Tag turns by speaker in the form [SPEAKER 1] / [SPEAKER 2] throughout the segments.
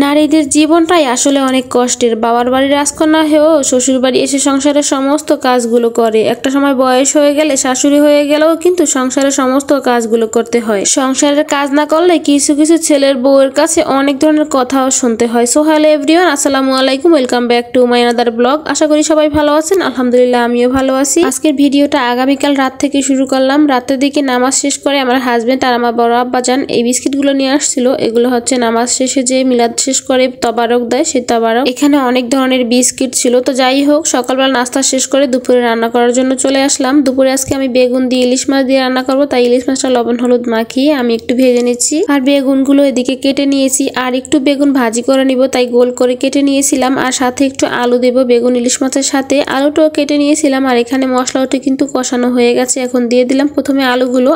[SPEAKER 1] নারীদের জীবনটাই আসলে অনেক কষ্টের। বাবার বাড়ির রাজকন্যা হয়েও শ্বশুর বাড়ি এসে সংসারের সমস্ত কাজগুলো করে। একটা সময় বয়স হয়ে গেলে শাশুড়ি হয়ে গেলেও কিন্তু সংসারের সমস্ত কাজগুলো করতে হয়। সংসারের কাজ না করলে কিছু কিছু ছেলের বউয়ের কাছে অনেক ধরনের কথাও শুনতে হয়। সো হ্যালো এভরিওয়ান, আসসালামু আলাইকুম, welcome back to my another blog. আশা করি সবাই ভালো আছেন। আলহামদুলিল্লাহ আমিও ভালো আছি। আজকের ভিডিওটা আগামীকাল রাত থেকে শুরু করলাম। রাতের দিকে নামাজ শেষ করে আমার হাজবেন্ড আর আমার বড় আব্বাজান এই বিস্কিটগুলো নিয়ে আসছিল। এগুলো হচ্ছে নামাজ শেষে যে মিলাদ শেষ করে তবারক দেয়, সেই তবারক। এখানে অনেক ধরনের বিস্কিট ছিল। তো যাই হোক, সকালবেলা নাস্তা শেষ করে দুপুরে রান্না করার জন্য চলে আসলাম। দুপুরে আজকে আমি বেগুন দিয়ে ইলিশ মাছ দিয়ে রান্না করবো, তাই ইলিশ মাছটা লবণ হলুদ মাখিয়ে আমি একটু ভেজে নিচ্ছি। আর বেগুনগুলো এদিকে কেটে নিয়েছি, আর একটু বেগুন ভাজি করে নিব, তাই গোল করে কেটে নিয়েছিলাম। আর সাথে একটু আলু দেবো বেগুন ইলিশ মাছের সাথে, আলুটাও কেটে নিয়েছিলাম। আর এখানে মশলাটা কিন্তু কষানো হয়ে গেছে। এখন দিয়ে দিলাম প্রথমে আলুগুলো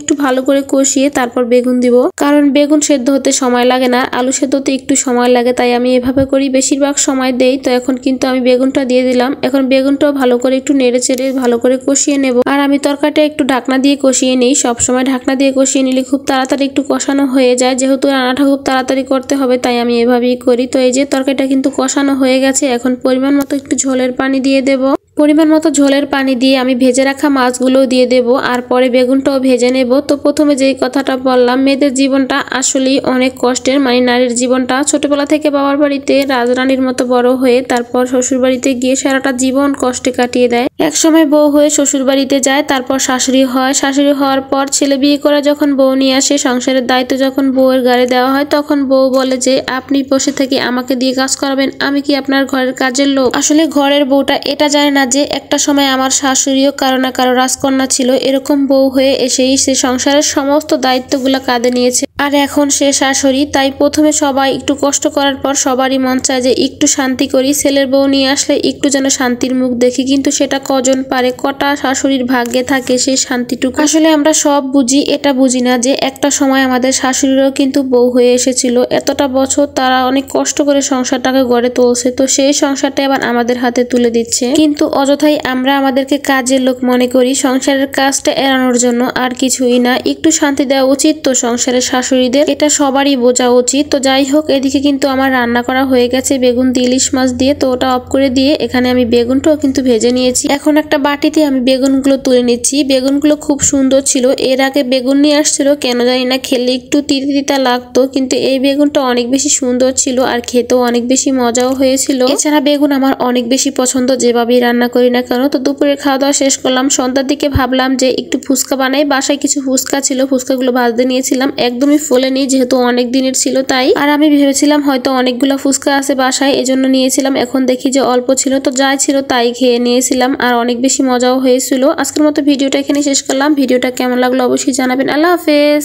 [SPEAKER 1] একটু ভালো করে কষিয়ে তারপর বেগুন দিব, কারণ বেগুন সেদ্ধ হতে সময় লাগে না, আলু সেদ্ধ হতে একটু সময় লাগে, তাই আমি এভাবে করি, বেশিরভাগ সময় দেই। তো এখন কিন্তু আমি বেগুনটা দিয়ে দিলাম। এখন বেগুনটাও ভালো করে একটু নেড়ে চেড়ে ভালো করে কষিয়ে নেব। আর আমি তরকারিটা একটু ঢাকনা দিয়ে কষিয়ে নিই। সবসময় ঢাকনা দিয়ে কষিয়ে নিলে খুব তাড়াতাড়ি একটু কষানো হয়ে যায়। যেহেতু রান্নাটা খুব তাড়াতাড়ি করতে হবে, তাই আমি এভাবেই করি। তো এই যে তরকারিটা কিন্তু কষানো হয়ে গেছে। এখন পরিমাণ মতো একটু ঝোলের পানি দিয়ে দেব। পরিমাণ মতো ঝোলের পানি দিয়ে আমি ভেজে রাখা মাছগুলো দিয়ে দেব, আর পরে বেগুনটাও ভেজে নেব। তো প্রথমে যেই কথাটা বললাম, মেয়েদের জীবনটা আসলেই অনেক কষ্টের। মানে নারীর জীবনটা ছোটবেলা থেকে বাবার বাড়িতে রাজরানীর মতো বড় হয়ে তারপর শ্বশুর বাড়িতে গিয়ে সারাটা জীবন কষ্টে কাটিয়ে দেয়। এক সময় বউ হয়ে শ্বশুর বাড়িতে যায়, তারপর শাশুড়ি হয়। শাশুড়ি হওয়ার পর ছেলে বিয়ে করে যখন বউ নিয়ে আসে, সংসারের দায়িত্ব যখন বউয়ের গাড়ি দেওয়া হয়, তখন বউ বলে যে আপনি বসে থেকে আমাকে দিয়ে কাজ করাবেন, আমি কি আপনার ঘরের কাজের লোক? আসলে ঘরের বউটা এটা জানে না যে একটা সময় আমার শাশুড়িও কারো না কারো রাজকন্যা ছিল। এরকম বউ হয়ে এসেই সে সংসারের সমস্ত দায়িত্বগুলো কাঁধে নিয়েছে, আর এখন সে শাশুড়ি। তাই প্রথমে সবাই একটু কষ্ট করার পর সবারই মন চায় যে একটু শান্তি করি, ছেলের বউ নিয়ে আসলে একটু যেন শান্তির মুখ দেখি। কিন্তু সেটা কজন পারে, কটা শাশুড়ির ভাগ্যে থাকে সেই শান্তিটুকু। আসলে আমরা সব বুঝি, এটা বুঝি না যে একটা সময় আমাদের শাশুড়িরাও কিন্তু বউ হয়ে এসেছিল। এতটা বছর তারা অনেক কষ্ট করে সংসারটাকে গড়ে তুলছে, তো সেই সংসারটা এবার আমাদের হাতে তুলে দিচ্ছে। কিন্তু অযথাই আমরা আমাদেরকে কাজের লোক মনে করি, সংসারের কাজটা এড়ানোর জন্য, আর কিছুই না। একটু শান্তি দেওয়া উচিত তো সংসারের শাশুড়িদের, এটা সবারই বোঝা উচিত। তো যাই হোক, এদিকে কিন্তু আমার রান্না করা হয়ে গেছে বেগুন দিয়ে ইলিশ মাছ দিয়ে। তো ওটা অফ করে দিয়ে এখানে আমি বেগুনটাও কিন্তু ভেজে নিয়েছি। এখন একটা বাটিতে আমি বেগুনগুলো তুলে নিচ্ছি। বেগুনগুলো খুব সুন্দর ছিল। এর আগে বেগুন নিয়ে আসছিল, কেন জানি না খেলে একটু তিতা তিতা লাগতো, কিন্তু এই বেগুনটা অনেক বেশি সুন্দর ছিল আর খেতেও অনেক বেশি মজাও হয়েছিল। এছাড়া বেগুন আমার অনেক বেশি পছন্দ, যেভাবেই রান্না করি না কেন। তো দুপুরের খাওয়া দাওয়া শেষ করলাম। সন্ধ্যার দিকে ভাবলাম যে একটু ফুচকা বানাই। বাসায় কিছু ফুচকা ছিল, ফুচকাগুলো ভাজতে নিয়েছিলাম। একদমই ফোলেনি, যেহেতু অনেক দিনের ছিল তাই। আর আমি ভেবেছিলাম হয়তো অনেকগুলো ফুচকা আছে বাসায়, এজন্য নিয়েছিলাম। এখন দেখি যে অল্প ছিল, তো যাই ছিল তাই খেয়ে নিয়েছিলাম, আর অনেক বেশি মজাও হয়েছিল। আজকের মতো ভিডিওটা এখানে শেষ করলাম। ভিডিওটা কেমন লাগলো অবশ্যই জানাবেন। আল্লাহ হাফেজ।